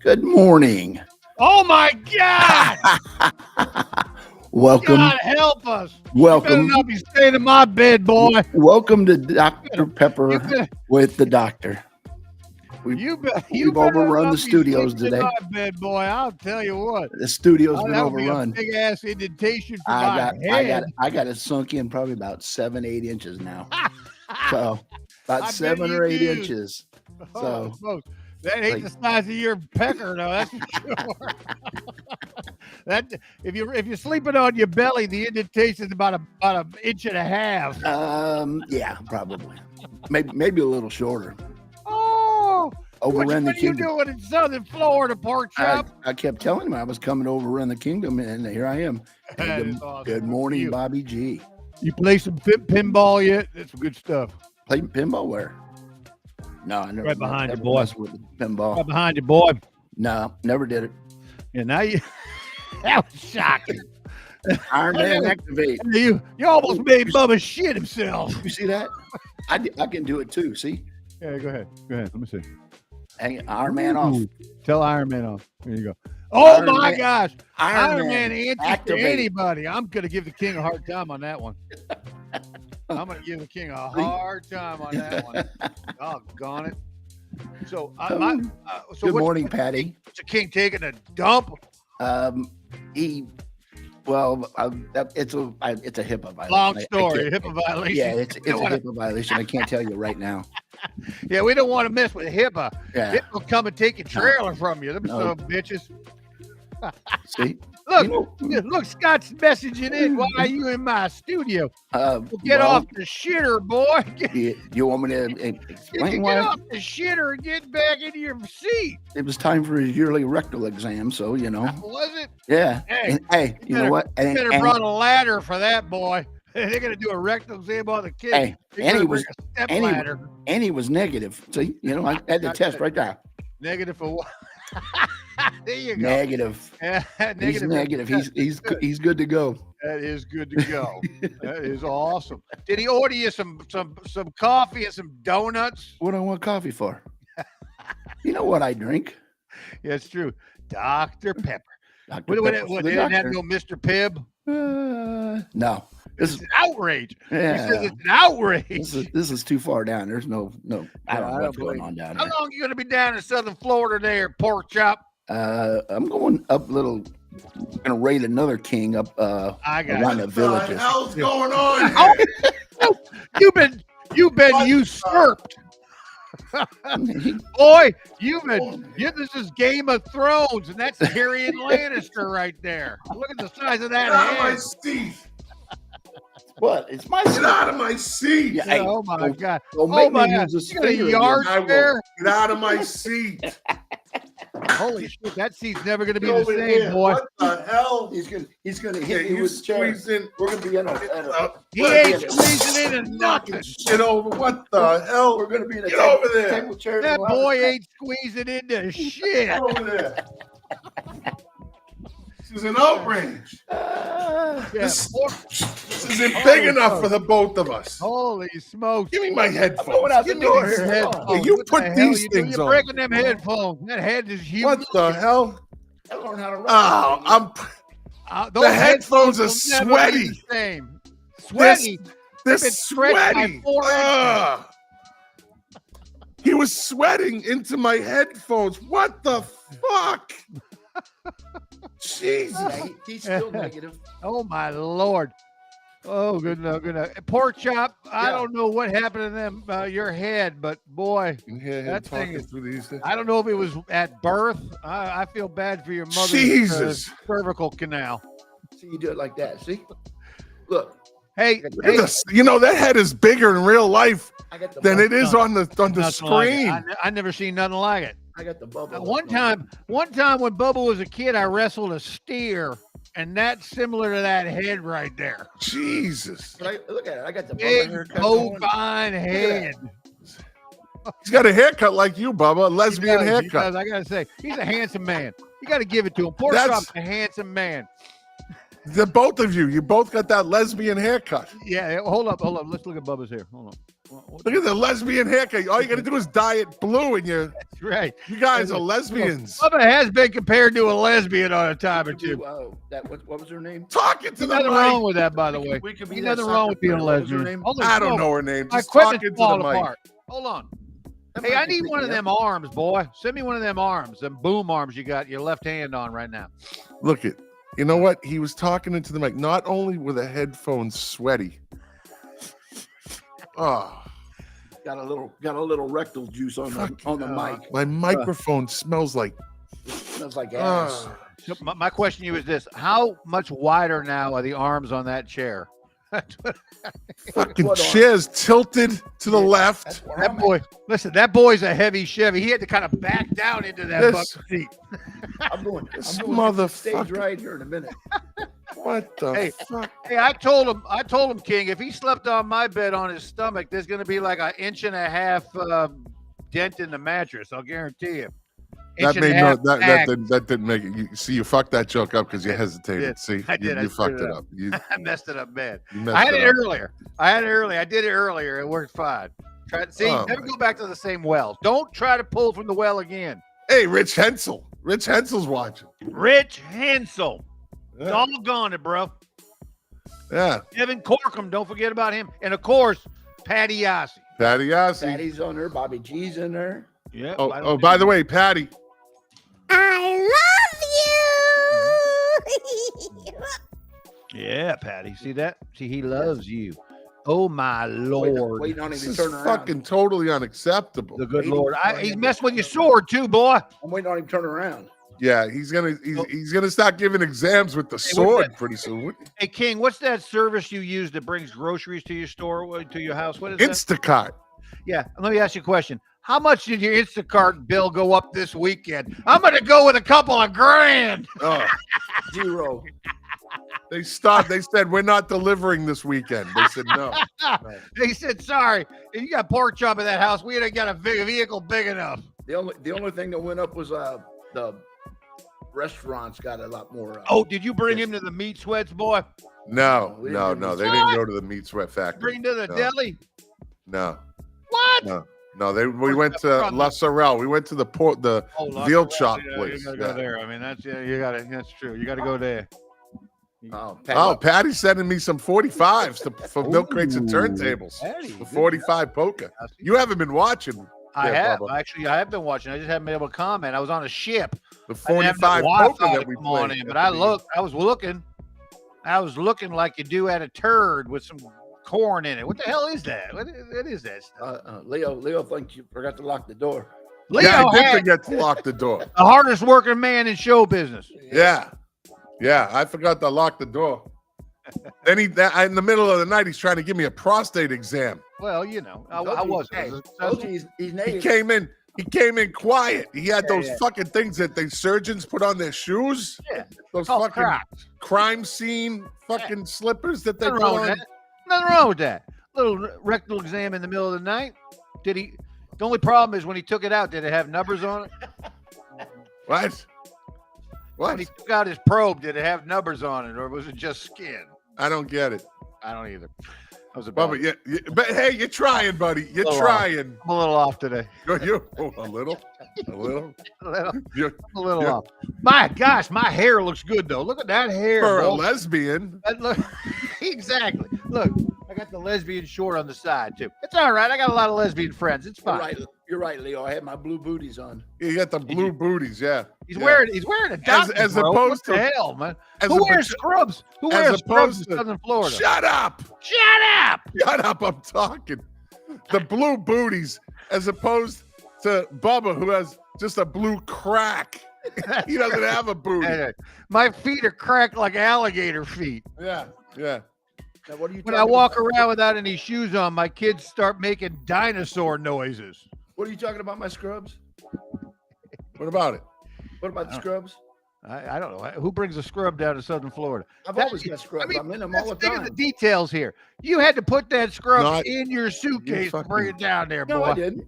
Good morning. Oh my God! Welcome. God help us! Welcome. You better not be staying in my bed, boy. Welcome to Dr. Pepper better- with the doctor. You We've better overrun not the be studios sleeping today. in my bed, boy. I'll tell you what. The studio's been That would be a overrun. big ass indentation for my head. I got it sunk in probably about 7-8 inches now. So about I bet 7 you or 8 do. inches. Oh, So folks, that ain't the size of your pecker, though. That's for sure. That if you're sleeping on your belly, the indentation is about an inch and a half. yeah, probably. Maybe a little shorter. Oh, Overrun the what are you kingdom. doing in Southern Florida, pork chop? I kept telling him I was coming to overrun the kingdom, and here I am. That Good, is awesome. good morning, Bobby G. You play some pinball yet? That's some good stuff. Play pinball where? No, I never. Right behind never you, boy. messed with the pinball. Right behind you, boy. No, never did it. Yeah, now you. That was shocking. Iron Man activate. You almost made Bubba shit himself. You see that? I can do it too. See? Yeah, go ahead. Let me see. Hang it, Iron Man off. Tell Iron Man off. There you go. Oh Iron my Man- gosh. Iron Iron Man Man answers to activate. anybody. I'm going to give the king a hard time on that one. I'm going to give the king a hard time on that one. Doggone it. So, Good morning, Patty. What's the king taking a dump? It's a HIPAA violation. Long story. HIPAA violation. Yeah, it's a HIPAA violation. I can't tell you right now. Yeah, we don't want to mess with HIPAA. Yeah. HIPAA will come and take your trailer from you. Them No. son of bitches. See? Look, look, Scott's messaging in. Why are you in my studio? Get off the shitter, boy. You want me to explain why? Get off the shitter and get back into your seat. It was time for his yearly rectal exam, so you know. Was it? Yeah. Hey, You know what? You better brought a ladder for that, boy. They're gonna do a rectal exam on the kid. Hey, and he was negative. See, you know, I had the test right there. Negative for what? There you go. Negative. Yeah, He's negative. He's good to go. That is good to go. That is awesome. Did he order you some coffee and some donuts? What do I want coffee for? You know what I drink? Yeah, it's true. Dr. Pepper. Dr. What, Pepper's the they didn't have doctor. no Mr. Pibb? No. This is an outrage. Yeah. He says it's an outrage. This is too far down. There's no. I don't know what's going on down How here. long are you going to be down in Southern Florida there, pork chop? I'm going up a little. I'm gonna raid another king up around the villages. What the hell's going on here? You've been usurped. Boy, this is Game of Thrones, and that's Tyrion Lannister right there. Look at the size of that Get out of my head. seat. What? It's my Get out of my seat. Yeah, hey, Oh my God! don't Oh make my me God! use this You got a finger yard I will. there? Get out of my seat. Holy shit! That seat's never going to be Get the over same, here. boy. What the hell? He's gonna Yeah, hit me you with the chair. squeezing. We're gonna be in He ain't squeezing in and Knocking nothing. shit over. What the hell? We're gonna be in a Get over there. table chair. That boy ain't squeezing into shit. Get over there. This is an outrage. Yeah. This isn't big enough for the both of us. Holy smokes! Give me my headphones. going out the Give me door these here. headphones. Oh, Yeah, you what put the hell these you doing? things You're on. breaking them headphones. That head is huge. What the hell? I learned how to run. Oh, Those The headphones are will never be sweaty. the same. Sweaty. They're They've been stretched by sweaty. 4 inches. He was sweating into my headphones. What the fuck? Jesus. Yeah, he's still negative. Oh my Lord. Oh, good enough. Pork chop. I Yeah. don't know what happened to them. Your head, but boy, Here, That thing talking is- through these things. I don't know if it was at birth. I feel bad for your mother's Jesus. cervical canal. See, you do it like that. See, look, Hey, Look at this. You know, that head is bigger in real life I got the than bubble. it is on the nothing like it. screen. I never seen nothing like it. I got the bubble. One time when Bubba was a kid, I wrestled a steer, and that's similar to that head right there. Jesus. Look at it. I got the Big bubble haircut going. bovine head. He's got a haircut like you, Bubba. A lesbian He haircut. does. I gotta say, he's a handsome man. You got to give it to him. Pork That's- chop's a handsome man. The both of you both got that lesbian haircut. Yeah, hold up. Let's look at Bubba's hair. Hold on. Look at the lesbian haircut. All you got to do is dye it blue, and That's right. you guys are lesbians. Bubba has been compared to a lesbian on a time or two. What was her name? Talking to the Nothing mic. wrong with that, by the way. We could be Ain't that nothing wrong with being a soccer player. What was her lesbian. name? Hold on, I don't no. know her name. My Just talking equipment's to the falling mic. apart. Hold on. That Hey, might I be need picking one of up. them arms, boy. Send me one of them arms, them boom arms you got your left hand on right now. Look it. You know what? He was talking into the mic. Not only were the headphones sweaty. Oh, Got a little rectal juice on the mic. my microphone smells like. Smells like ass. So my question to you is this: how much wider now are the arms on that chair? Fucking What arm? chairs tilted to the left. That's where That I'm boy, listen, that boy's a heavy Chevy. He had to kind of back down into that This- bucket seat. at. I'm going This stage motherfucker. right here in a minute. What the Hey. fuck? Hey, I told him, King, if he slept on my bed on his stomach, there's going to be like an 1.5 inch dent in the mattress. I'll guarantee you. That Inch and made a no half back. that didn't make it. You fucked that joke up because you hesitated. did. See, I did. I you screwed fucked it it up. up. You I messed it up bad. messed I had it up. earlier. I did it earlier. It worked fine. See, Oh, never my go back to the same well. Don't try to pull from the well again. Hey, Rich Hensel. Rich Hensel's watching. Rich Hensel. Yeah. Doggone it, bro. Yeah. Evan Corkum, don't forget about him. And of course, Patty Yossi. Patty Yossi. Patty's on there. Bobby G's in there. Yeah. Oh, by the way, Patty. I love you. Yeah, Patty. See that? See, he loves you. Oh my Lord. Waiting on him This to is turn around. fucking totally unacceptable. The good Waiting Lord. for He's him. messing with your sword too, boy. I'm waiting on him to turn around. Yeah, he's gonna start giving exams with the what's sword that? pretty soon. Hey, King, what's that service you use that brings groceries to your store, to your house? What is that? Instacart. Yeah. Let me ask you a question. How much did your Instacart bill go up this weekend? I'm going to go with a couple of grand. Oh, 0. they said we're not delivering this weekend. They said no. They said, sorry, if you got pork chop in that house, we ain't got a big vehicle big enough. The only thing that went up was the restaurants got a lot more. Oh, did you bring him to the meat sweats, boy? No. We didn't They do didn't go to the meat sweat factory. Bring him to the No. deli? No. What? No. No, we went to La Sorrel. We went to the veal chop place. You gotta go there. I mean, that's that's true. You gotta go there. Oh, Patty's sending me some 45s for milk crates and turntables. Patty, The good 45 poker. I see. You haven't been watching. I there, have Bubba. actually. I have been watching. I just haven't been able to comment. I was on a ship. The I didn't have 45 no poker Wi-Fi that to we come on played. in, but I was looking like you do at a turd with some corn in it. What the hell is that? What is that stuff? Leo thinks you forgot to lock the door. Yeah, I did had forget to lock the door. the hardest working man in show business. Yeah. I forgot to lock the door. Then in the middle of the night, he's trying to give me a prostate exam. Well, you know, I wasn't. Hey, Was it told successful? you he's He native. came in quiet. He had those Yeah. fucking things that the surgeons put on their shoes. Yeah. Those Called fucking Crocs. crime scene fucking slippers that they Nothing put wrong with on. that. Nothing wrong with that. Little rectal exam in the middle of the night. Did he? The only problem is when he took it out, did it have numbers on it? What? When he took out his probe, did it have numbers on it, or was it just skin? I don't get it. I don't either. That was about. Bubba, but hey, you're trying, buddy. You're Oh, wow. trying. I'm a little off today. You a little. A little, You're, a little Yeah. off. My gosh, my hair looks good though. Look at that hair. for a bro. lesbian. Look, exactly. Look, I got the lesbian short on the side too. It's all right. I got a lot of lesbian friends. It's fine. You're right, Leo. I had my blue booties on. You got the blue booties, yeah. He's Yeah. wearing a doctor, as bro. opposed what the to- hell, man? as Who a- wears scrubs? Who as wears scrubs opposed in to- Southern Florida? Shut up. Shut up! Shut up. I'm talking. The blue booties, as opposed to Bubba, who has just a blue crack. He doesn't have a booty. Hey, my feet are cracked like alligator feet. Yeah. Now, what are you When I talking walk about? around without any shoes on, my kids start making dinosaur noises. What are you talking about? My scrubs? What about it? What about the scrubs? I don't know. Who brings a scrub down to Southern Florida? I've That- always got scrubs. I mean, I'm in them Let's all the think of time. the details here. You had to put that scrub Not- in your suitcase to bring fucking- it down there, No, boy. I didn't.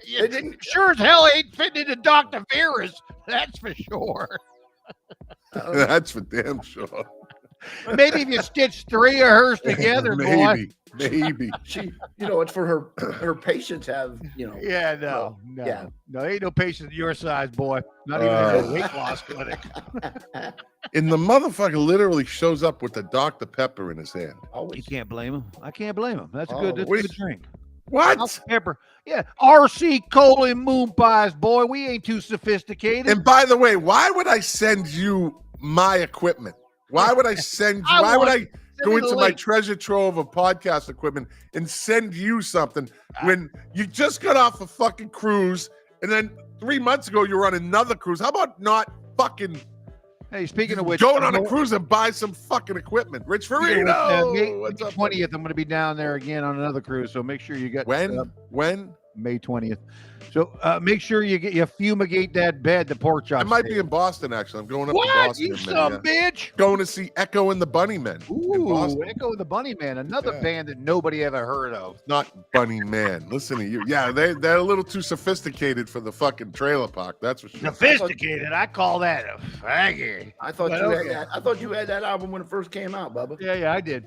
You sure as hell ain't fitting into Dr. Vera's. That's for sure. That's for damn sure. Maybe if you stitch 3 of hers together, boy. Maybe. She, it's for her patients have, Yeah, no, ain't no patient your size, boy. Not even in a weight loss clinic. And the motherfucker literally shows up with a Dr. Pepper in his hand. You can't blame him. I can't blame him. That's a good drink. What? Dr. Pepper. Yeah, RC Cola and moon pies, boy. We ain't too sophisticated. And by the way, why would I send you my equipment? Why would I send you? Why would I go into my treasure trove of podcast equipment and send you something when you just got off a fucking cruise and then 3 months ago you were on another cruise? How about not fucking Hey, speaking of which, going on a cruise and buy some fucking equipment? Rich Farino, May 20th, I'm going to be down there again on another cruise, so make sure you get when May 20th. So make sure you fumigate that bed, the pork chop. I might be in Boston actually. I'm going up to Boston. You some bitch! Going to see Echo and the Bunnymen. Ooh, Echo and the Bunnymen, another band that nobody ever heard of. Not Bunnyman. Listen to you. Yeah, they're a little too sophisticated for the fucking trailer park. That's for sure. Sophisticated. I call that a faggot. I thought you had that album when it first came out, Bubba. Yeah, I did.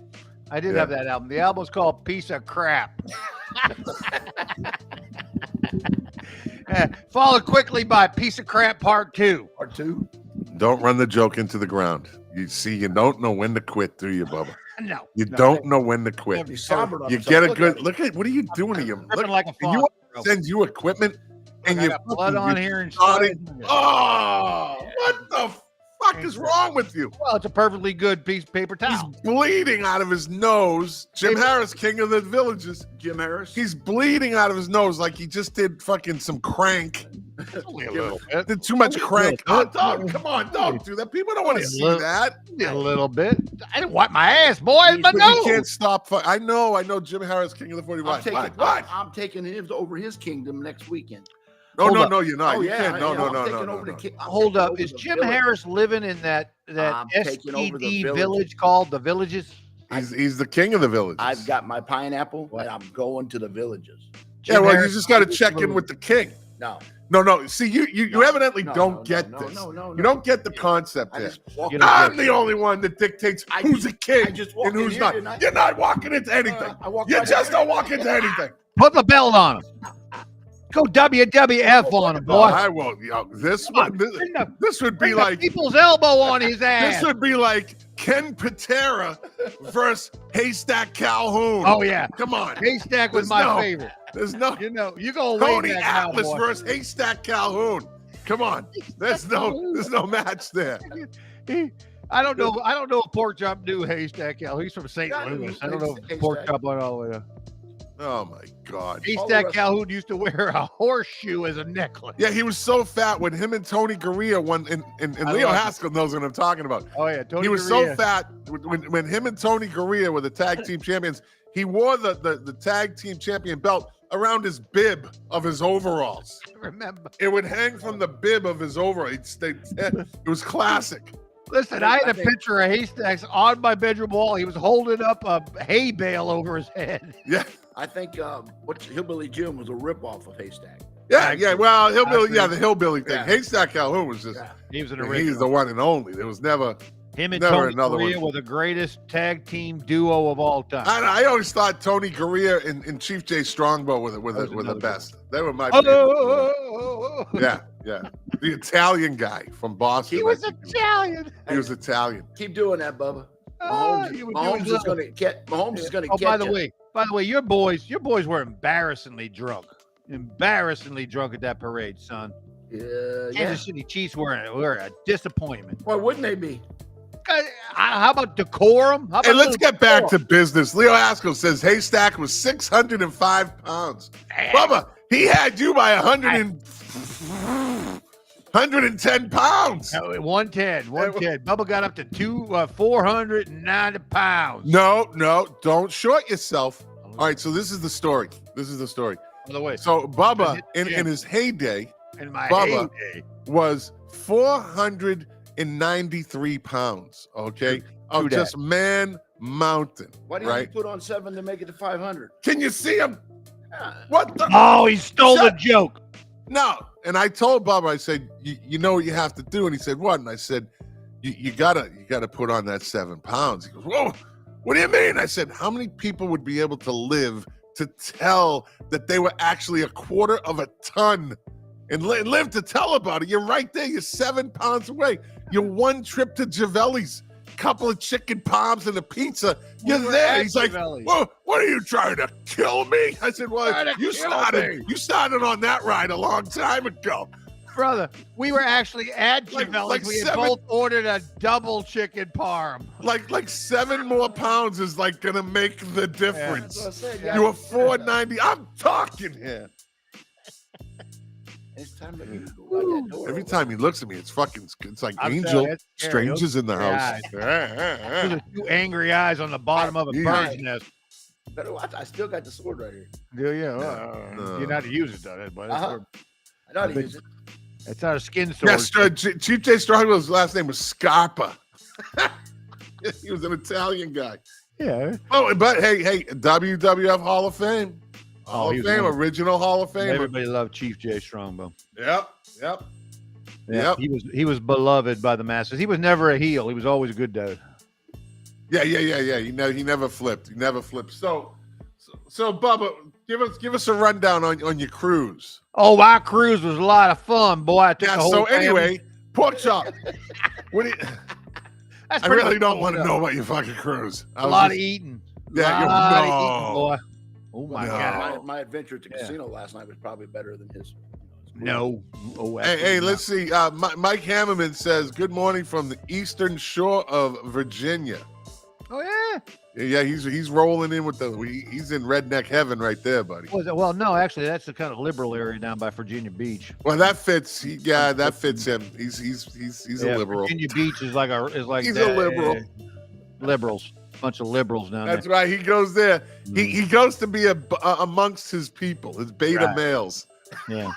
I did have that album. The album's called Piece of Crap. Followed quickly by Piece of Crap Part 2. Part 2? Don't run the joke into the ground. You see, you don't know when to quit, do you, Bubba? No. You don't know when to quit. You get a good look at what are you doing to you? Look, like a you send you equipment and you got blood on here and oh, what the fuck is wrong with you? Well, it's a perfectly good piece of paper towel. He's bleeding out of his nose. Jim Harris, king of the villages. Jim Harris. He's bleeding out of his nose like he just did fucking some crank. Only a little bit. Did too much crank. Oh, dog, come on, don't do that. People don't want to see that. A little bit. I didn't wipe my ass, boy. But no. You can't stop. I know Jim Harris, king of the 41. I'm taking him over his kingdom next weekend. No, you're not. Oh, you can't. No. Hold up. Is Jim Harris living in that STD village called the Villages? He's the king of the villages. I've got my pineapple, and I'm going to the Villages. Yeah, well, you just got to check in with the king. No. See, you evidently don't get this. You don't get the concept there. I'm the only one that dictates who's a king and who's not. You're not walking into anything. You just don't walk into anything. Put the belt on him. Go WWF on him, boy. I won't. This would be like people's elbow on his ass. This would be like Ken Patera versus Haystack Calhoun. Oh yeah, come on. Haystack was my favorite. There's no, you go Tony Atlas versus Haystack Calhoun. Come on, there's no match there. I don't know if Pork Chop knew Haystack Calhoun. He's from St. Louis. I don't know if Pork Chop went all the way up. Oh my God! Haystack Calhoun used to wear a horseshoe as a necklace. Yeah, he was so fat when him and Tony Gurria won, and Leo Haskell knows what I'm talking about. Oh yeah, Tony. He was so fat when him and Tony Gurria were the tag team champions. He wore the tag team champion belt around his bib of his overalls. I remember. It would hang from the bib of his overall. It was classic. Listen, I had a picture of Haystacks on my bedroom wall. He was holding up a hay bale over his head. Yeah. I think Hillbilly Jim was a ripoff of Haystack. Yeah. Well, the Hillbilly thing. Yeah. Haystack Calhoun was just. Yeah. He was an original. He's the one and only. There was never. Him and Tony Gurria were the greatest tag team duo of all time. I always thought Tony Gurria and Chief Jay Strongbow were the best. They were my favorite. Yeah. The Italian guy from Boston. He was Italian. He was Italian. Keep doing that, Bubba. Mahomes is going to get. By the way, your boys were embarrassingly drunk. Embarrassingly drunk at that parade, son. Kansas City Chiefs were a disappointment. Why wouldn't they be? How about decorum? Hey, let's get back to business. Leo Haskell says Haystack was 605 pounds. Damn. Bubba, he had you by 110 pounds. 110. Bubba got up to 490 pounds. No, don't short yourself. All right, so this is the story. By the way, so Bubba in his heyday, Bubba was 493 pounds. Okay, of just man mountain. Why didn't you put on 7 to make it to 500? Can you see him? What the? Oh, he stole the joke. No, And I told Bubba, I said, you know what you have to do? And he said, what? And I said, you gotta put on that 7 pounds. He goes, whoa, what do you mean? I said, how many people would be able to live to tell that they were actually a quarter of a ton and live to tell about it? You're right there. You're 7 pounds away. You're one trip to Givelli's, couple of chicken palms and a pizza. You're there. He's like, well, what are you trying to kill me? I said, well, you started on that ride a long time ago. Brother, we were actually at Givelli's. Like we had both ordered a double chicken parm. Like 7 more pounds is like gonna make the difference. Yeah, you were $4.90. I'm talking here. It's time that you go out that door. Every time he looks at me, it's like I'm Angel. telling you, it's scary. Strangers in the house. Those are 2 angry eyes on the bottom of a bird's nest. Better watch. I still got the sword right here. Yeah. You know how to use it, though. But I know how to use it. It's not a skin sword. Yes, Chief J. Strongwell's last name was Scarpa. He was an Italian guy. Yeah. Oh, but hey, WWF Hall of Fame. Hall of Fame, original Hall of Fame. Everybody loved Chief J. Strongbow. Yep. Yeah, he was beloved by the masses. He was never a heel. He was always a good dude. Yeah. He never flipped. So Bubba, give us a rundown on your cruise. Oh, our cruise was a lot of fun, boy. I took the whole anyway, pork chop. I really don't want to cool know about your fucking cruise. A lot of eating. Yeah, eating, boy. Oh my God. My adventure at the casino last night was probably better than his. No. Oh, hey, let's see. Mike Hammerman says, good morning from the eastern shore of Virginia. Oh, yeah. Yeah, he's rolling in with he's in redneck heaven right there, buddy. Well, no, actually, that's the kind of liberal area down by Virginia Beach. Well, that fits. That fits him. He's a liberal. Virginia Beach is like he's a liberal. Liberals, bunch of liberals down That's there. right. He goes there. He goes to be amongst his people, his beta males. Yeah,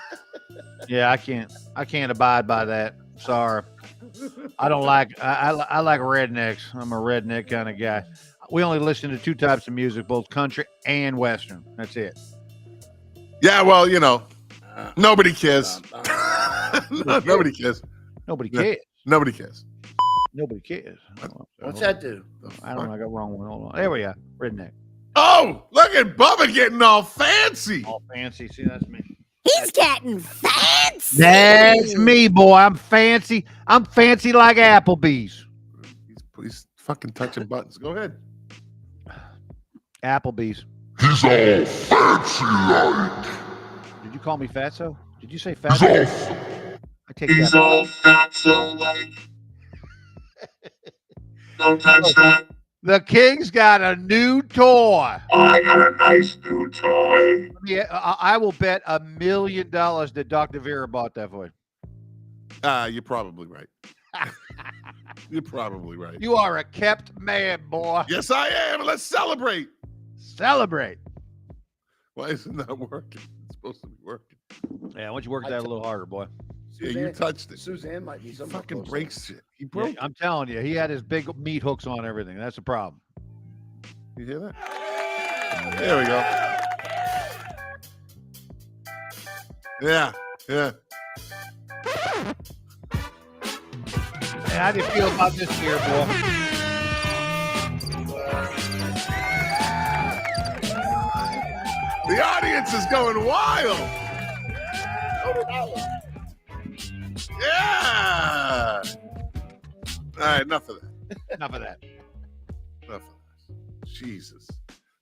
yeah. I can't abide by that. Sorry, I don't like. I like rednecks. I'm a redneck kind of guy. We only listen to 2 types of music, both country and Western. That's it. Yeah, well, nobody cares. Nobody cares. Nobody cares. Nobody cares. Nobody cares. What's that do? I don't know. I got wrong one. Hold on. There we are. Redneck. Oh, look at Bubba getting all fancy. All fancy. See, that's me. He's getting fancy. That's me, boy. I'm fancy. I'm fancy like Applebee's. He's fucking touching buttons. Go ahead. Applebee's. He's all fancy like. Did you call me fatso? Did you say fatso? I take He's that. all fatso like. Don't touch that. The King's got a new toy. I got a nice new toy. Yeah, I will bet $1 million that Dr. Vera bought that for you. You're probably right. You're probably right. You are a kept man, boy. Yes, I am. Let's celebrate. Celebrate. Why isn't that working? It's supposed to be working. Yeah, why don't you work that a little harder, boy? Yeah, you touched it. Suzanne might be something. Fucking breaks shit. He Yeah, broke. I'm telling you, he had his big meat hooks on everything. That's the problem. You hear that? There we go. Yeah. Hey, how do you feel about this here, boy? The audience is going wild. Yeah. All right, enough of that. Enough of that. Enough of that. Jesus.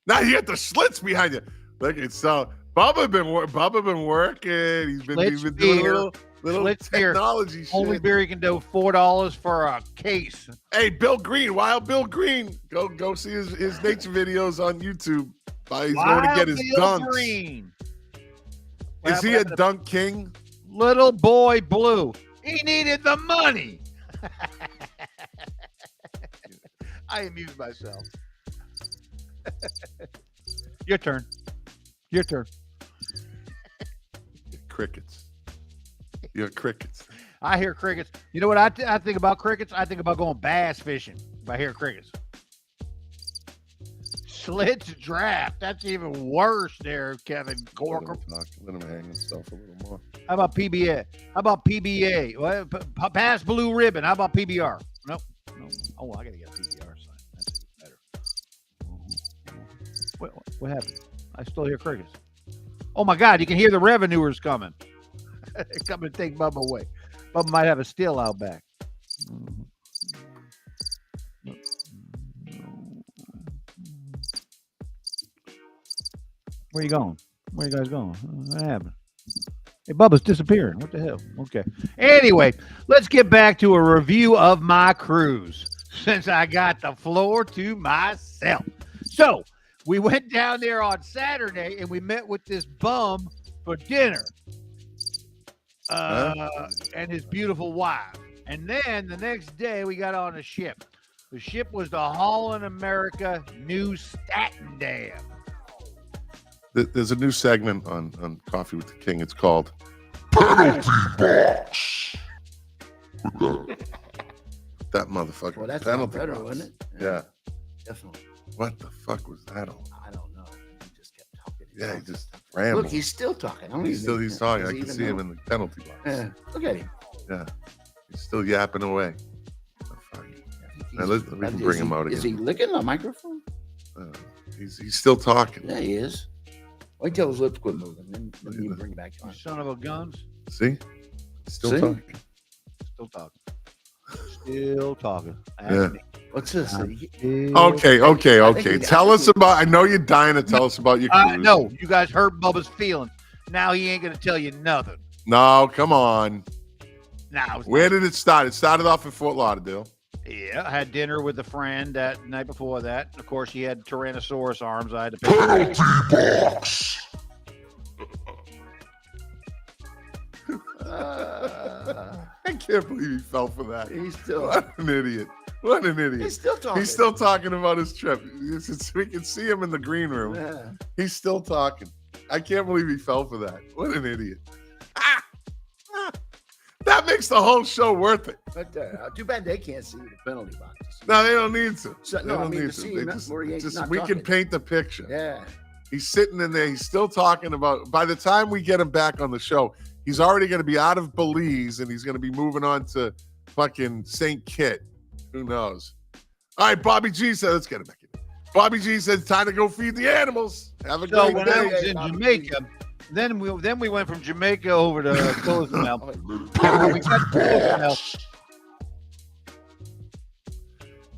Now you got the slits behind you. Look, it's so Bubba been working. He's been doing a little technology shit. Only beer you can do $4 for a case. Hey, Bill Green, Wild Bill Green. Go see his nature videos on YouTube. He's going to get his dunks. Green. Is he a dunk king? Little boy blue. He needed the money. I amused myself. Your turn. Crickets. You're crickets. I hear crickets. You know what I think about crickets? I think about going bass fishing if I hear crickets. Schlitz draft. That's even worse there, Kevin Corker. Let him hang himself a little more. How about PBA? How about PBA? What? Pass blue ribbon. How about PBR? Nope. No. Oh, I got to get a PBR sign. That's even better. What happened? I still hear crickets. Oh, my God. You can hear the revenuers coming. They're coming to take Bubba away. Bubba might have a steal out back. Where you going? Where you guys going? What happened? Hey, Bubba's disappearing. What the hell? Okay. Anyway, let's get back to a review of my cruise since I got the floor to myself. So we went down there on Saturday and we met with this bum for dinner and his beautiful wife. And then the next day we got on a ship. The ship was the Holland America New Staten Dam. There's a new segment on Coffee with the King. It's called Penalty Box. that motherfucker. Well, that's penalty better, box. wasn't it? Yeah. Definitely. What the fuck was that all? I don't know. He just kept talking. Yeah, he just rambled. Look, he's still talking. He's talking. I can see him in the penalty box. Yeah, look at him. Yeah, he's still yapping away. Oh, fuck. Now, we can Is bring him out Is he again. licking the microphone? He's still talking. Yeah, he is. Wait till his lips quit moving, then you bring it back on. Son of a guns. See? Still See? talking. Still talking. Still talking. Yeah. What's this? Okay. Tell us about. I know you're dying to tell us about your cruise. No, you guys hurt Bubba's feelings. Now he ain't gonna tell you nothing. No, come on. Now, Where did it start? It started off in Fort Lauderdale. yeah, I had dinner with a friend that night before that. Of course, he had Tyrannosaurus arms. I had to pick. Penalty Box. I can't believe he fell for that. He's still. What an idiot. What an idiot. He's still talking. He's still talking about his trip. We can see him in the green room. Yeah. He's still talking. I can't believe he fell for that. What an idiot. That makes the whole show worth it. But too bad they can't see the penalty box. No, they don't need to. So, They no, I don't mean need to to. see They him just- where he ain't just- not we talking. can paint the picture. Yeah. He's sitting in there. He's still talking about. By the time we get him back on the show, he's already going to be out of Belize and he's going to be moving on to fucking St. Kitts. Who knows? All right, Bobby G said, let's get him back in. Bobby G said, time to go feed the animals. Have a So great when I day. was in Jamaica, then we went from Jamaica over to Cozumel. And when we got to Cozumel,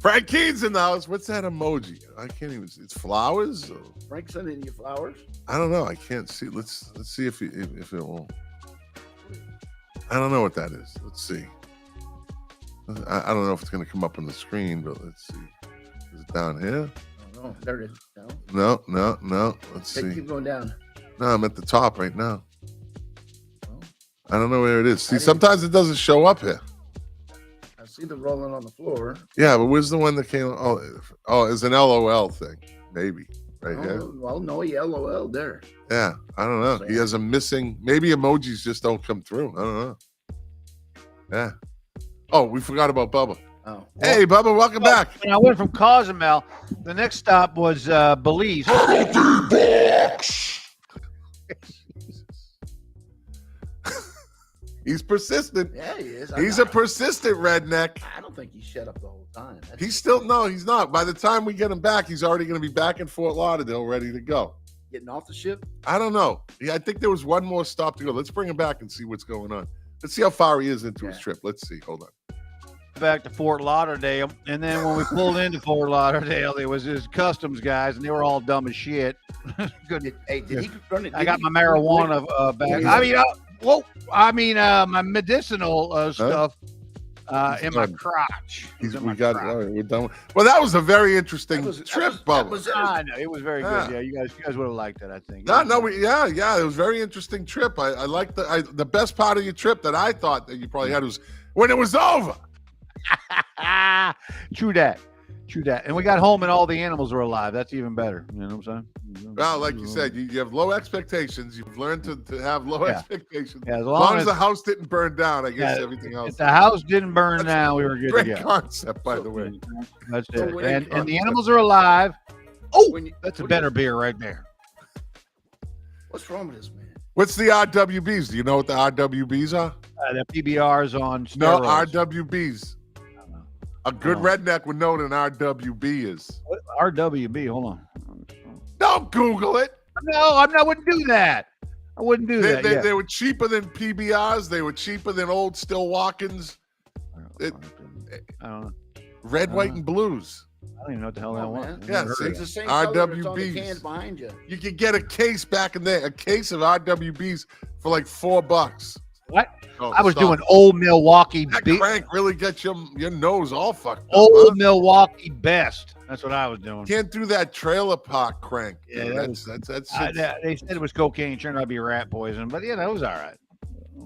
Frank Keen's in the house. What's that emoji? I can't even see. It's flowers? Or- Frank sending you flowers? I don't know. I can't see. Let's see if it will. I don't know what that is. Let's see. I don't know if it's going to come up on the screen, but let's see. Is it down here? I don't know. There it is. No. No. Let's see. Keep going down. No, I'm at the top right now. Well, I don't know where it is. See, I didn't- sometimes it doesn't show up here. I see the rolling on the floor. Yeah, but where's the one that came? Oh, it's an LOL thing. Maybe. Right Oh, here. well, no, he LOL there. Yeah, I don't know. He has a missing. Maybe emojis just don't come through. I don't know. Yeah. Oh, we forgot about Bubba. Oh. Hey, Bubba, welcome back. when I went from Cozumel, the next stop was Belize. Penalty Box. He's persistent. Yeah, he is. He's a persistent redneck. I don't think he shut up the whole time. He's still he's not. By the time we get him back, he's already going to be back in Fort Lauderdale, ready to go. getting off the ship. I don't know. Yeah, I think there was one more stop to go. Let's bring him back and see what's going on. Let's see how far he is into his trip. Let's see. Hold on. Back to Fort Lauderdale, and then when we pulled into Fort Lauderdale, there was his customs guys, and they were all dumb as shit. Good. Hey, did he run it? I got my marijuana back. I mean, my medicinal stuff in my crotch. We got it. All right, we're done. Well, that was a very interesting trip, Bubba. I know it was very good. Yeah, you guys would have liked it, I think. Yeah, it was a very interesting trip. I like the best part of your trip that I thought that you probably had was when it was over. True that. And we got home and all the animals were alive. That's even better. You know what I'm saying? Well, like you said, you have low expectations. You've learned to have low expectations. Yeah, as long as the house didn't burn down, I guess everything else. If the house didn't burn down, we were good to Great go. concept, by the way. That's it. And the animals are alive. Oh, When you- that's a what better beer right there. What's wrong with this man? What's the RWBs? Do you know what the RWBs are? The PBR's on steroids. No, RWBs. A good Oh. redneck would know what an RWB is. What? RWB, hold on. Don't Google it. No, I wouldn't do that. I wouldn't do that. Yeah. They were cheaper than PBRs. They were cheaper than old Still Walkins. I don't know. Red, white, and blues. I don't even know what the hell that Oh, was. man. Yeah, Never see, heard It's of the same color that's on the RWBs. cans behind you. You could get a case back in there, a case of RWBs for like $4. What? Oh, I was stop. doing old Milwaukee. That crank really gets your nose all fucked up. Old Huh? Milwaukee best. That's what I was doing. Can't do that trailer park crank. Yeah, dude. that that's They said it was cocaine. Turned out to be rat poison, but yeah, that was all right.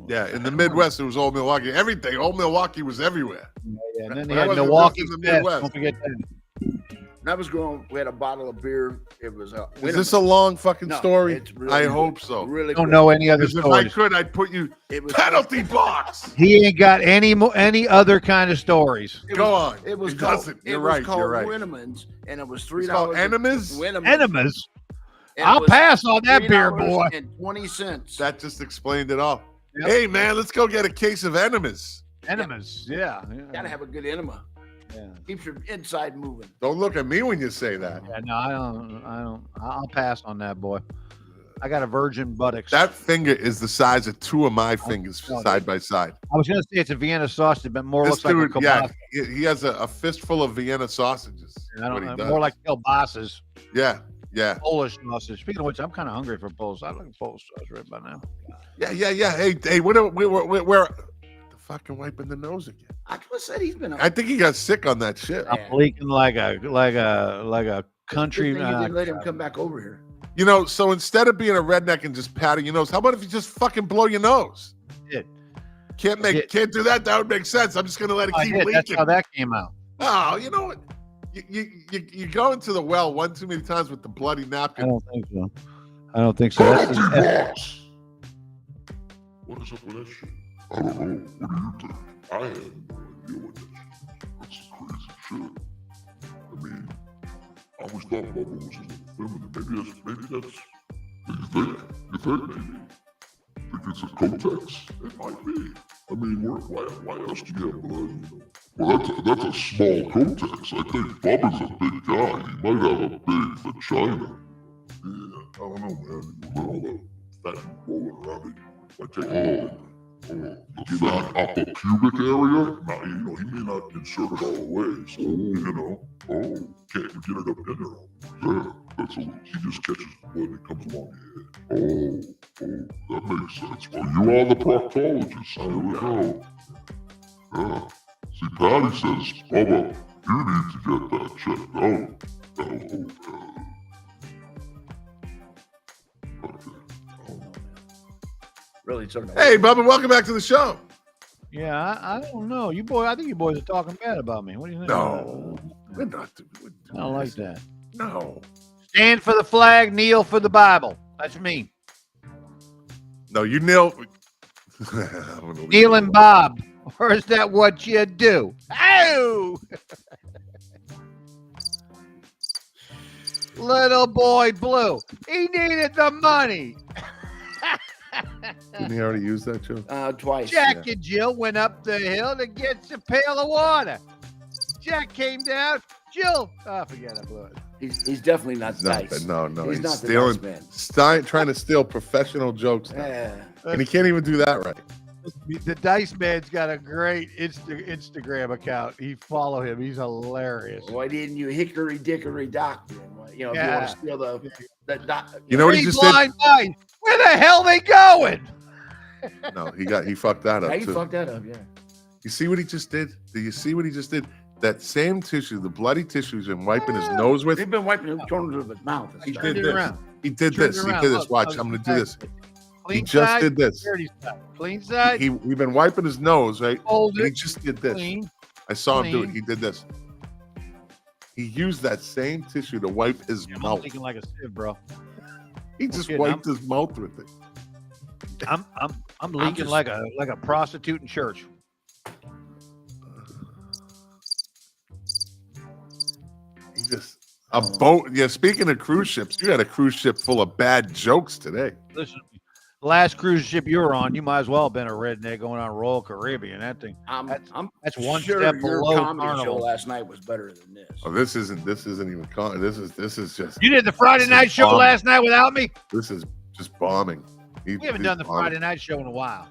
yeah. In the Midwest, it was old Milwaukee. Everything, old Milwaukee was everywhere. Yeah, and then they That had wasn't Milwaukee just in the best. Midwest. Don't forget that. When I was growing, we had a bottle of beer. It was a. Is this a long fucking No, story? it's really I good. hope so. Really? Don't good. know any other Because if I stories. could, I'd put you It was penalty box. He ain't got any other kind of stories. It Go was- on. It was It called. doesn't. It You're was right. called You're right. Winnemans, and it was $3. It's called Enemas? Enemas. And it I'll was pass on that beer, boy. $3.20. That just explained it all. Yep. Hey man, let's go get a case of enemas. Enemas. Yeah. Gotta have a good enema. Yeah. Keeps your inside moving. Don't look at me when you say that. Yeah, no, I don't. I'll pass on that, boy. I got a virgin buttocks. That finger is the size of two of my fingers telling side by side. I was gonna say it's a Vienna sausage, but more This looks like a dude, yeah, kielbasa. he has a fistful of Vienna sausages. I What don't he know, does. more like kielbasas, Yeah, yeah, Polish sausage. Speaking of which, I'm kind of hungry for Polish. I like Polish sausage right by now. yeah. Hey, we're the fucking wiping the nose again. I just said he's been. I think he got sick on that shit. I'm leaking like a country. You didn't let him come back over here. You know, so instead of being a redneck and just patting your nose, how about if you just fucking blow your nose? Did. Can't Did. do that. That would make sense. I'm just gonna let it I keep did. That's leaking. how that came out. Oh, you know what? You go into the well one too many times with the bloody I napkin. don't think so. I don't think so. That's Penalty just, box. What is up with that shit? I don't know. What do you think? I had no idea what that shit. That's some crazy shit. I mean, I always thought Bubba was just feminine. Maybe that's. You think maybe? Think it's a Kotex? It might be. I mean, why else do you have blood? You know? Well, that's a small Kotex. I think Bubba's a big guy. He might have a big vagina. Yeah, I don't know, man. With all the fat rolling around it, might take a is that upper pubic area? Now, you know, he may not insert it all the way, so, you know, can't get it up in there. Yeah, that's a little, he just catches the blood and it comes along the head. That makes sense. Well, you are the proctologist. There we go. Yeah. See, Patty says, Bubba, you need to get that checked out. Okay. Really took it. Hey, Bubba, welcome back to the show. yeah, I don't know. I think you boys are talking bad about me. What do you think? No, we're not. I don't like that. No. Stand for the flag, kneel for the Bible. That's me. No, you kneel. Neil and Bob. Or is that what you do? Oh! Little boy Blue. He needed the money. Didn't he already use that joke? Twice. Jack and Jill went up the hill to get a pail of water. Jack came down. Jill. Oh, forget I blew it. He's definitely not Dice. No. He's He's not the stealing, Dice man. trying to steal professional jokes now. Yeah. And he can't even do that right. The Dice Man's got a great Instagram account. You follow him. He's hilarious. Why didn't you hickory dickory dock then? You know, if you want to steal the doc. You know what he Three just did? blind mice. Where the hell they going? No, he fucked that up How you too. fucked that up? Yeah. You see what he just did? Do you see what he just did? That same tissue, the bloody tissue, he's been wiping his nose with. They've been wiping the corners of his mouth. and He stuff. did it this. around. He did Turn it this. He around. did this. Look, Watch, look, I'm gonna do this. Clean He just side, did this. dirty side. Clean side. We've been wiping his nose, right? Hold And he it. just did this. Clean. I saw him do it. clean. He did this. He used that same tissue to wipe his I'm mouth. thinking like a sieve, bro. He just kidding, wiped his mouth with it. I'm leaking just- like a prostitute in church. He just A boat. Yeah, speaking of cruise ships, you had a cruise ship full of bad jokes today. Listen, the last cruise ship you were on, you might as well have been a redneck going on Royal Caribbean. That thing. That's one sure step your below comedy show Carnival. last night was better than this. Oh, this isn't even this is just. You did the Friday night show bombing. last night without me? This is just bombing. We haven't done the Friday night show in a while.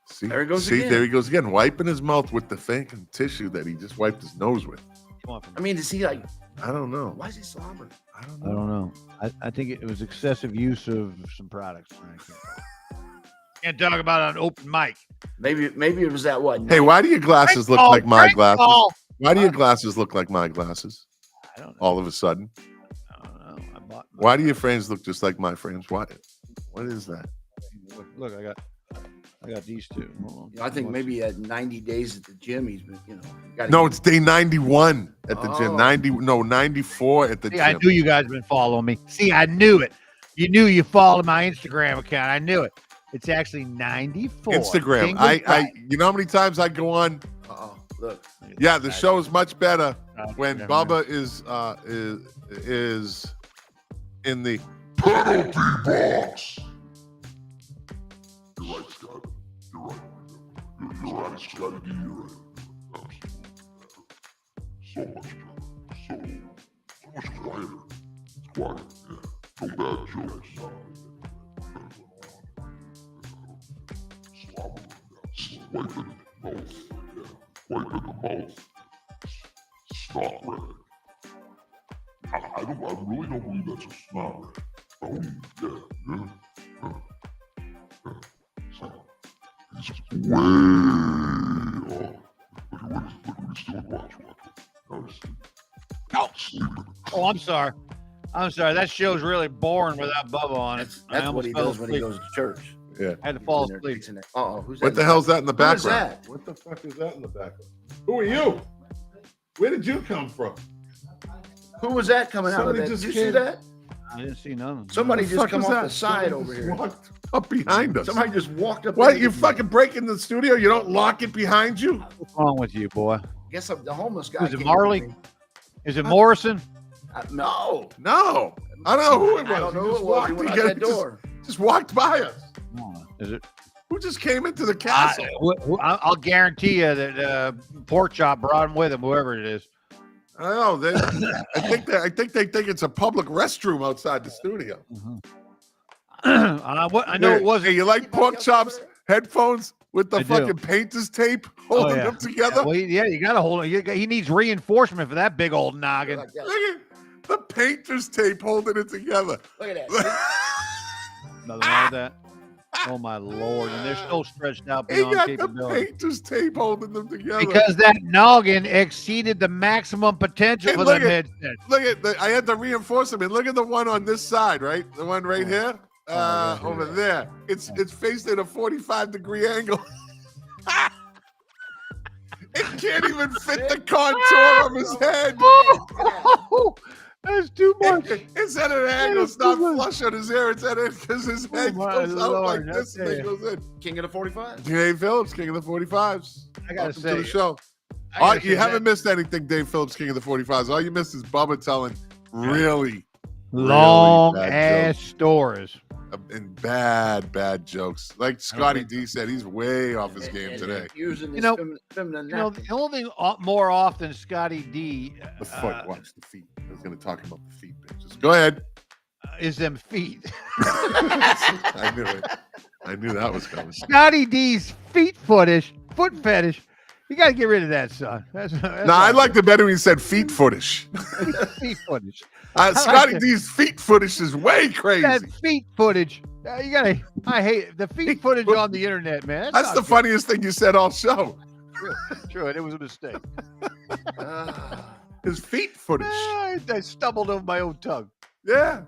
See, There he goes again. there he goes again, wiping his mouth with the fucking tissue that he just wiped his nose with. I mean, is he like? I don't know. Why is he slobbering? I don't I know. don't know. I think it was excessive use of some products. Can't talk about it on open mic. Maybe it was that what? Hey, why do your glasses look like my glasses? Why do your glasses look like my glasses? I don't know. All of a sudden. I don't know. Why do your frames look just like my frames? What is that? Look, I got these two. I think maybe at 90 days at the gym, he's been, No, it's day 91 at the gym. Oh. 94 at the See, gym. I knew you guys been following me. See, I knew it. You knew you followed my Instagram account. I knew it. It's actually 94. Instagram. You know how many times I go on? Look. Yeah, the show is much better when never Bubba is in the Penalty box. You're right, Scott. You're right. You're right, Scotty D. You're right. Absolutely. So much quieter. It's quiet. Yeah. No bad jokes. Wiping the mouth. Yeah. Wiping the mouth. Snot rag. I really don't believe that's a snot rag. Oh, yeah. So, he's way off. Look what he's doing. Watch. Now he's sleeping. Oh, I'm sorry. That show's really boring without Bubba on it. That's what he does when he goes to church. Yeah. I had to fall asleep. Who's that? What the hell's that in the Who is background? that? What the fuck is that in the background? Who are you? Where did you come from? Who was that coming out of Somebody that? just Did you see came- that? I didn't see none. Somebody What the just fuck come was off that? the side Somebody over just here. walked up behind us. Somebody just walked up. What? into You the- fucking break in the studio? You don't lock it behind you? What's wrong with you, boy? Guess the homeless guy. Was it came Marley? to me. Is it Morrison? No. No. I don't know who it was. I don't know He who just it was. He walked went out together, that door. Just walked by us. Is it? Who just came into the castle? I'll guarantee you that Pork Chop brought him with him, whoever it is. I don't know. I think they think it's a public restroom outside the studio. I know it wasn't. Hey, you like Pork Chop's headphones with the I do. fucking painter's tape holding them together? Well, you got to hold it. He needs reinforcement for that big old noggin. Like that. Look at the painter's tape holding it together. Look at that. Nothing wrong with that. Oh my Lord! And they're still stretched out He beyond got the capability painter's tape holding them together. because that noggin exceeded the maximum potential Hey, for look them at- headsets. Look at I had to reinforce them. And look at the one on this side, right? The one right here. Over there. It's faced at a 45-degree angle. It can't even fit the contour of his head. That's too much. It's at an angle. It's not flush on his ear. It's at it because his head my goes out like Lord, this and okay. then goes in. King of the 45. Dave Phillips, King of the 45s. I gotta Welcome say, to the show. I gotta say You haven't that missed anything, Dave Phillips, King of the 45s. All you missed is Bubba telling really long bad ass jokes. stories. And bad jokes. Like Scotty D said, he's way off his game today. Using You his know- feminine You know, napkin. the only thing more often Scotty D The foot, watch the feet. I was going to talk about the feet pictures. Go ahead. is them feet. I knew it. I knew that was coming. Scotty D's foot fetish. You got to get rid of that, son. That's No, I liked it better when he said feet footish. feet footage. Scotty it. D's feet footish is way crazy. That feet footage. You gotta. I hate it. The feet footage on the internet, man. That's not the good. funniest thing you said all show. True, and it was a mistake. His feet footish. I stumbled over my own tongue. Yeah.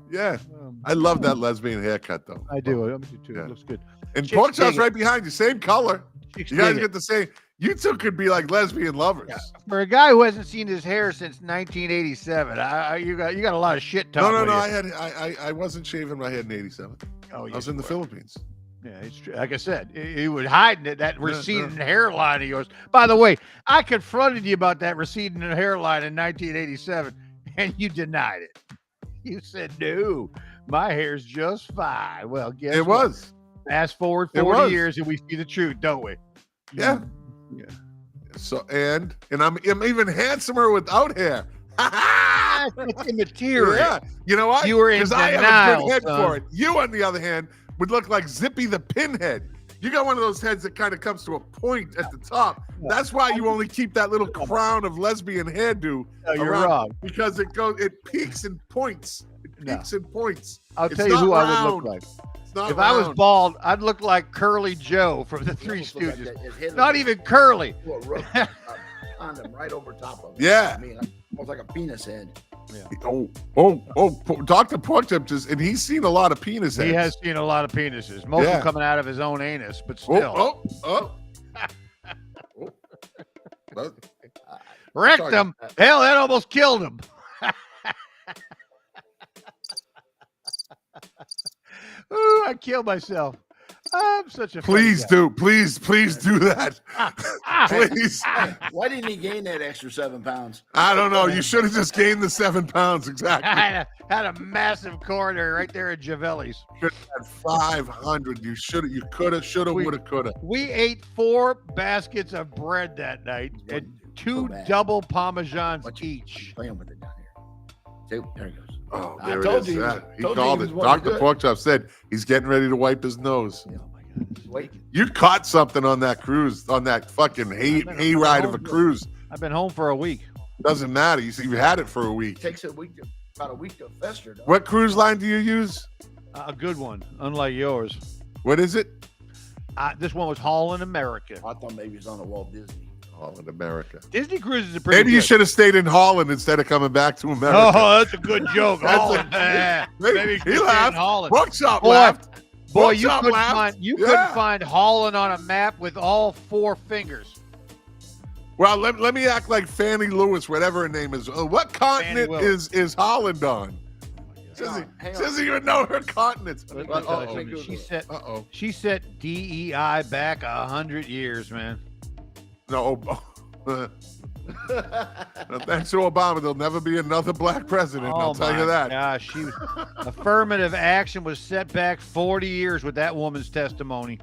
I love that lesbian haircut though. I do. I'm too. Yeah. It looks good. And Chicks Pork Chop's dig it. right behind you, same color. Chicks You guys dig it. get the same. You two could be like lesbian lovers. For a guy who hasn't seen his hair since 1987, you got a lot of shit No, talking. I wasn't shaving my head in '87. Oh, I was in the Philippines. Yeah, it's true. Like I said, he was hiding it, that receding hairline of yours. By the way, I confronted you about that receding hairline in 1987. and you denied it. You said, no, my hair's just fine. Well, guess It what? was. Fast forward It 40 was. years and we see the truth, don't we? Yeah. Yeah. So and I'm even handsomer without hair. It's immaterial. Yeah. You know what? You were in Because I have a denial, good head son. for it. You, on the other hand, would look like Zippy the Pinhead. You got one of those heads that kind of comes to a point at the top. That's why you only keep that little crown of lesbian hairdo. No, you're around, wrong. because it peaks and points. It peaks and points. I'll It's tell you not who I would round. look like. It's not If I was round. bald, I'd look like Curly Joe from the Three almost look like Stooges. that- his head Not look even curly. like a roof on them right over top of it. Yeah. I mean, almost like a penis head. Dr. Porkchop just, and he's seen a lot of penis heads. He has seen a lot of penises, most of Yeah. them coming out of his own anus, but still. Oh. Wrecked him. Hell, that almost killed him. Ooh, I killed myself. I'm such a funny Please guy. do. Please do that. Please. Why didn't he gain that extra 7 pounds? I don't know. You should have just gained the 7 pounds. I Exactly. had a massive corner right there at Javelli's. At 500. You could have, should have, would have, could have. We ate 4 baskets of bread that night and 2 bad. double parmesans What you- each. Playing with it down here. See, there he goes. Oh, I there told it is. you he was- Yeah, he told you called he it. was wanting to Dr. do it. Porkchop said he's getting ready to wipe his nose. Oh my God. Wait. You caught something on that cruise, on that fucking hay ride of a cruise. I've been home for a week. Doesn't matter. You had it for a week. It takes about a week to fester. Though. What cruise line do you use? A good one, unlike yours. What is it? This one was Holland America. I thought maybe it was on the Walt Disney. Holland, America. Disney cruises are pretty Maybe you good. should have stayed in Holland instead of coming back to America. Oh, that's a good joke. That's a- Holland. Maybe you he could stay in laughed. Holland. Porkchop Boy, laughed. Boy, you Porkchop couldn't laughed. find Yeah. couldn't find Holland on a map with all 4 fingers. Well, let me act like Fannie Lewis, whatever her name is. What continent Willis. is Holland on? She Hang on. doesn't even know her continents. Let me Well, tell you let me something. Google it. She set DEI back 100 years, man. No. Thanks to Obama, there'll never be another black president. I'll tell you that. Gosh, affirmative action was set back 40 years with that woman's testimony.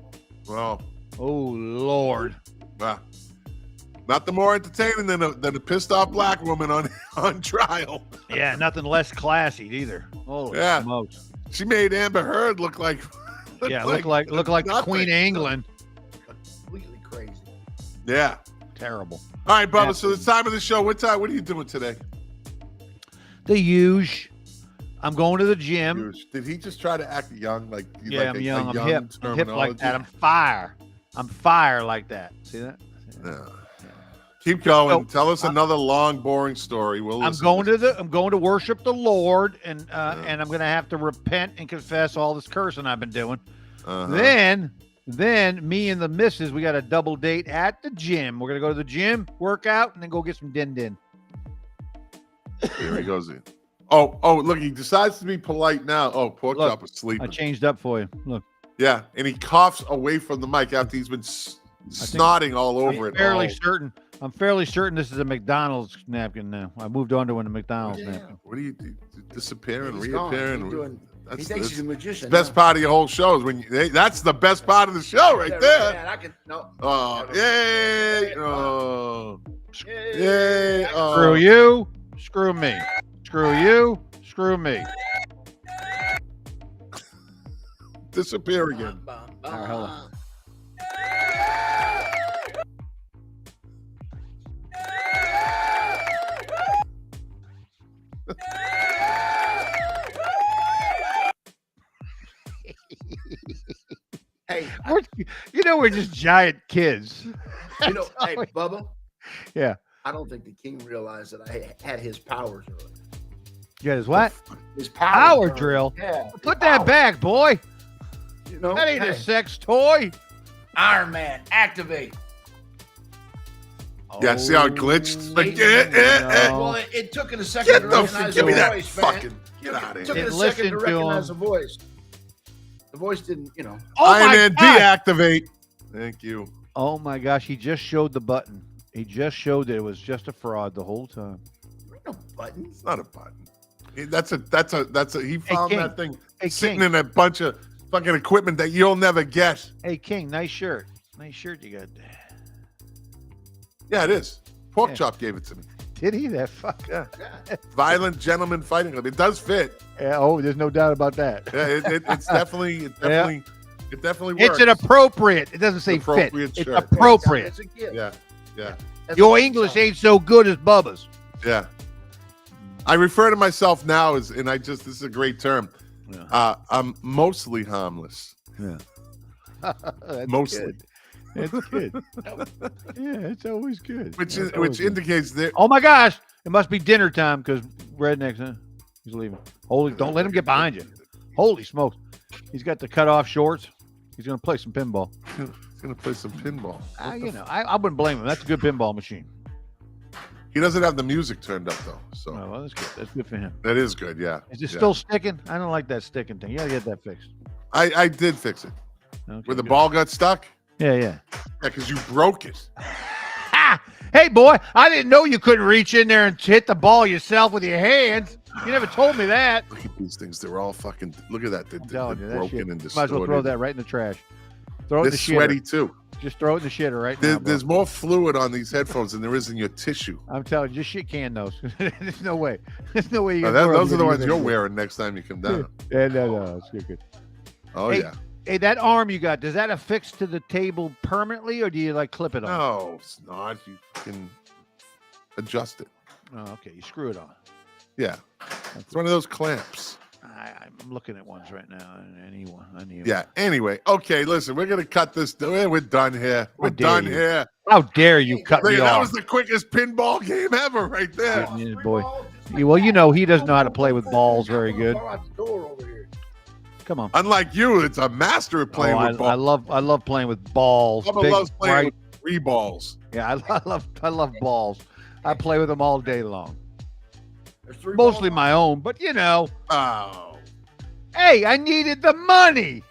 Well, Oh Lord. nothing more entertaining than a pissed off black woman on trial. Yeah, nothing less classy either. Holy Yeah. smokes. She made Amber Heard look like Look like the nothing. Queen of England. Completely crazy. Yeah. Terrible. All right, Bubba. So the time of the show. What are you doing today? The huge. I'm going to the gym. Did he just try to act young? Like Yeah, like I'm young. I'm hip. I'm hip terminology? like that. I'm fire. I'm fire like that. See that? Yeah. Keep going. So, Tell us another long, boring story. I'm going to worship the Lord, and I'm going to have to repent and confess all this cursing I've been doing. Uh-huh. Then me and the missus, we got a double date at the gym. We're going to go to the gym, work out, and then go get some din. Here he goes in. Oh, look, he decides to be polite now. Oh, Porkchop is I sleeping. changed up for you. Look, Yeah, and he coughs away from the mic after he's been snotting all over it. I'm fairly certain this is a McDonald's napkin now. I moved on to a McDonald's napkin. What do you do? Disappearing, He's gone. reappearing? He thinks he's a magician. Best part of your whole show is when that's the best part of the show right there. Man, I can, no. Oh, yay! Oh, yay! Oh. Screw you. Screw me. Screw you. Screw me. Disappear again. All right, hold on. Hey, We're just giant kids. hey, all we- Bubba. Yeah. I don't think the king realized that I had his powers early. Yeah, is what? His Power early. drill? Yeah. Put that back, boy. You know, That ain't hey, a sex toy. Iron Man, activate. Yeah, see how it glitched? Like, no. Well, it took it a second Get to the recognize give the me that voice, man. fucking get out of It took here. it a It second to listened to recognize him. the voice. The voice didn't, Oh Iron my Man God. deactivate. Thank you. Oh my gosh, he just showed the button. He just showed that it was just a fraud the whole time. button. It's not a button. That's a. He found King. that thing Hey, sitting King. in a bunch of fucking equipment that you'll never get. Hey, King, nice shirt. Nice shirt you got. Yeah, it is. Pork Yeah. Chop gave it to me. Did he? That fuck. Yeah. Violent Gentleman Fighting Club. It does fit. Yeah, oh, there's no doubt about that. Yeah, it's definitely. It definitely works. It's an appropriate. It doesn't say fit. Appropriate It's shirt. appropriate. It's a gift. Yeah. That's Your what it English sounds ain't so good as Bubba's. Yeah. I refer to myself now as, and this is a great term. Yeah. I'm mostly harmless. Yeah. That's Mostly. Good. That's good. Yeah, it's always good. Which That's always good. indicates that. Oh my gosh! It must be dinner time because Redneck's. Huh? He's leaving. Holy! Don't let him get behind you. Holy smokes! He's got the cut off shorts. He's gonna play some pinball. He's gonna play some pinball. I wouldn't blame him. That's a good pinball machine. He doesn't have the music turned up though, so Oh, well, that's good. That's good for him. that is good. Yeah. Is it Yeah. still sticking? I don't like that sticking thing. You gotta get that fixed. I did fix it. Okay, Where the good. ball got stuck. Yeah. Yeah, because you broke it. Ha! Hey, boy, I didn't know you couldn't reach in there and hit the ball yourself with your hands. You never told me that. Look at these things. They're all fucking. Look at that. They're, I'm telling they're you, that broken shit. and Might as well distorted. throw that right in the trash. Throw it in They're the sweaty shitter. too. Just throw it in the shitter right now. bro. There's more fluid on these headphones than there is in your tissue. I'm telling you, just shit can those. There's no way. There's no way you Now, can. those are the ones you're wearing next time you come down. Yeah, no, it's good. Oh Hey, yeah. Hey, that arm you got, does that affix to the table permanently, or do you like clip it on? No, it's not. You can adjust it. Oh, okay. You screw it on. Yeah. It's one of those clamps. I'm looking at ones right now. I need one. Yeah. Anyway, okay. Listen, we're gonna cut this. We're done here. We're done here. How dare you cut me That off? was the quickest pinball game ever, right there. Yeah, boy. Well, you know he doesn't know how to play with balls very good. Come on. Unlike you, it's a master at playing with balls. I love playing with balls. Bubba Big, loves playing bright- with three balls. Yeah, I love balls. I play with them all day long. Mostly my own, but you know. Oh. Hey, I needed the money.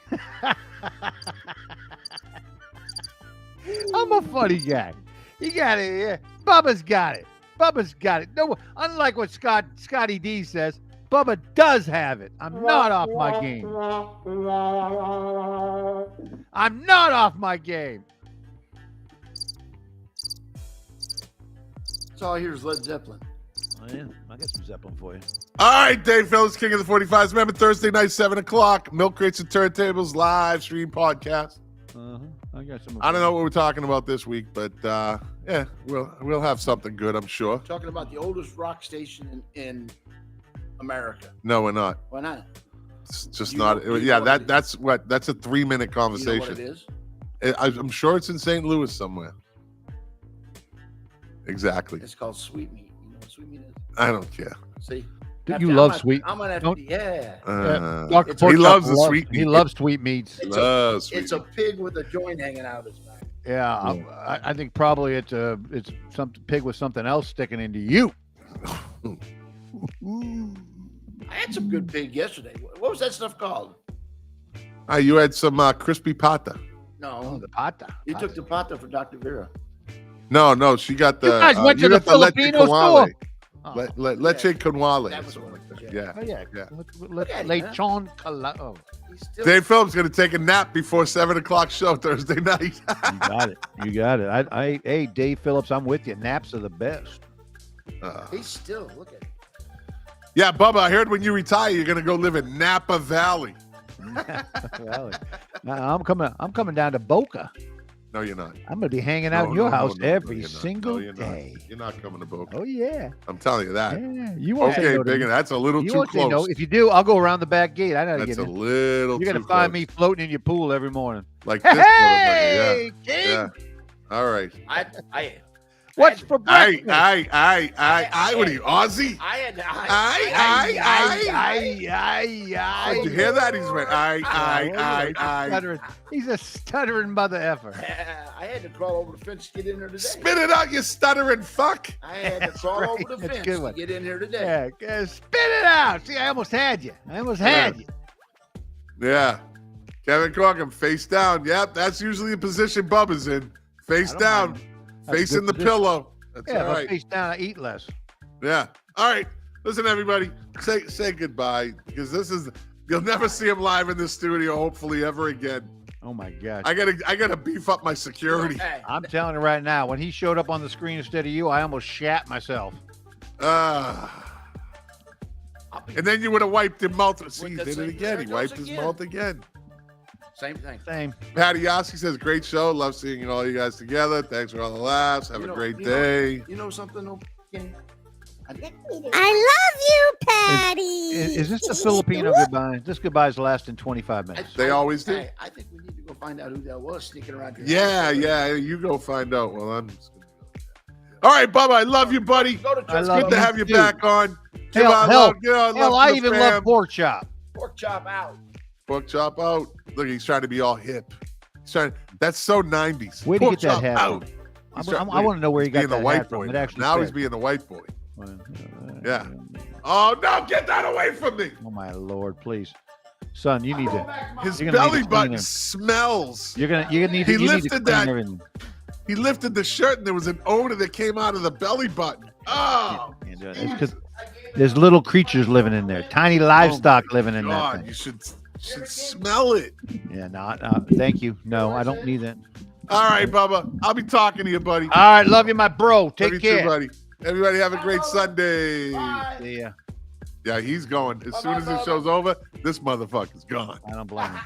I'm a funny guy. You got it. Yeah. Bubba's got it. Bubba's got it. No, unlike what Scotty D says, Bubba does have it. I'm not off my game. I'm not off my game. That's all I hear is Led Zeppelin. Oh, yeah. I got some Zeppelin for you. All right, Dave Phillips, King of the 45s. Remember Thursday night, 7 o'clock, Milk Crates and Turntables live stream podcast. I got some. I don't know what we're talking about this week, but yeah, we'll have something good, I'm sure. Talking about the oldest rock station in America. No, we're not. Why not? It's just You not. know- you Yeah, know what it that's a 3-minute You know conversation. what it is? I'm sure it's in St. Louis somewhere. Exactly. It's called sweetmeat. You know what sweetmeat is? I don't care. See? You I'm love gonna- sweet. I'm gonna have Don't- to, yeah. Dr. He Pork loves Chop the sweet He meat. loves sweet meats. It's Loves It's a pig with a joint hanging out his back. Yeah, I think probably it's some pig with something else sticking into you. I had some good pig yesterday. What was that stuff called? You had some crispy pata. No, The pata. you took the pata for Dr. Vera. No, she got the. You guys went to you the got leche Filipino con store. wale. Leche con wale. That was what it was, Yeah. Oh, yeah. Yeah. Lechon cala- oh, He's still, Dave Phillips going to take a nap before 7 o'clock show Thursday night. you got it. You got it. Hey, Dave Phillips, I'm with you. Naps are the best. he's still, look at him. Yeah, Bubba, I heard when you retire, you're going to go live in Napa Valley. Really. I'm coming down to Boca. No, you're not. I'm gonna be hanging out in your house every you're not. single No, you're not. day. You're not coming to Boca. Oh yeah. I'm telling you that. Yeah. You won't say Okay, no to Big, me. that's a little You too won't say no. close. If you do, I'll go around the back gate. I know to That's get a in. little You're gonna too find close. me floating in your pool every morning. Like this. Hey, motherfucker, King. yeah. Yeah. All right. What's for Aye, breakfast? aye. What are you, Aussie? I had to, Aye. Did you hear that? He's went, aye. Stuttering. He's a stuttering mother effer. I had to crawl over the fence to get in here today. Spit it out, you stuttering fuck. I had to crawl right. over the That's a fence good to one. get in here today. Yeah, spit it out. See, I almost had you. Yeah. Kevin Corkum, face down. Yep, that's usually the position Bubba's in. Face I don't down. mind. That's a Facing good the position. pillow. That's Yeah, all if I right. face down, I eat less. Yeah. All right. Listen, everybody, say goodbye because you'll never see him live in this studio, hopefully ever again. Oh my gosh. I gotta beef up my security. I'm telling you right now, when he showed up on the screen instead of you, I almost shat myself. And then you would have wiped him mouth. See, he did it again. He wiped his mouth again. Same thing. Same. Patty Yossi says, great show. Love seeing all you guys together. Thanks for all the laughs. Have a great day. You know something? I love you, Patty. Is this the Filipino goodbye? This goodbye's lasting 25 minutes. They always do. I think we need to go find out who that was sneaking around here. Yeah. You go find out. Well, I'm just gonna go. All right, Bubba. I love you, buddy. I love Good to have you back on. Hell, I even love pork chop. Pork chop out. Pork chop out. Look, he's trying to be all hip. That's so 90s. Where'd he get that hat out. from? I want to know where he got that hat from. Now he's being the white boy. Yeah. Oh no! Get that away from me! Oh my Lord, please, son, you need to. His belly button smells. You need to lifted that. Everything. He lifted the shirt and there was an odor that came out of the belly button. Oh, can't do it. It's because there's little creatures living in there, tiny livestock living in that thing. You should smell it. Yeah, no, thank you. No, I don't need that. All right, Bubba. I'll be talking to you, buddy. All right, love you, my bro. Take care, too, buddy. Everybody have a great Sunday. See ya. Yeah, he's going. As soon as this show's over, this motherfucker's gone. I don't blame him.